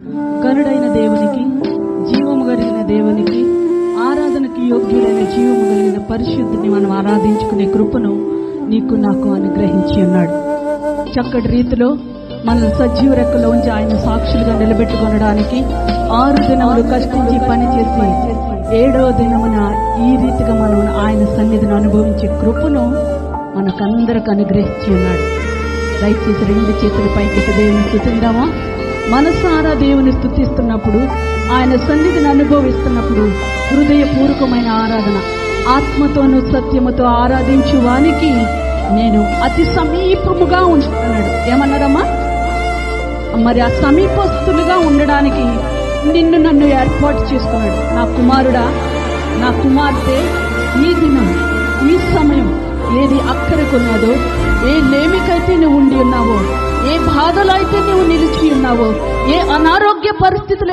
కరుడైన దేవునికి, జీవము కలిగిన దేవునికి, ఆరాధనకి యోగ్యుడైన జీవము కలిగిన పరిశుద్ధిని మనం ఆరాధించుకునే కృపను నీకు నాకు అనుగ్రహించి ఉన్నాడు. చక్కటి రీతిలో మనం సజీవ రెక్కలో ఉంచి ఆయన సాక్షులుగా నిలబెట్టుకొనడానికి 6 దినములు కష్టించి పనిచేసి 7వ దినమున ఈ రీతిగా మనం ఆయన సన్నిధిని అనుభవించే కృపను మనకందరికి అనుగ్రహించి ఉన్నాడు. దయచేసి 2 చేతుల పైకి దేవుని స్తుతిద్దామా? మనసారా దేవుని స్తుతిస్తున్నప్పుడు, ఆయన సన్నిధిని అనుభవిస్తున్నప్పుడు హృదయపూర్వకమైన ఆరాధన, ఆత్మతోనూ సత్యముతో ఆరాధించు వానికి నేను అతి సమీపముగా ఉంచుతున్నాడు. ఏమన్నారమ్మా? మరి ఆ సమీపస్తులుగా ఉండడానికి నిన్ను నన్ను ఏర్పాటు చేసుకున్నాడు. నా కుమారుడా, నా కుమార్తె, ఈ దినం, ఈ సమయం ఏది అక్కరకున్నదో, ఏ లేమికైతే నువ్వు ఉండి ఉన్నావో, ఏ బాధలో అయితే నువ్వు నిలిచి ఉన్నావో, ఏ అనారోగ్య పరిస్థితులు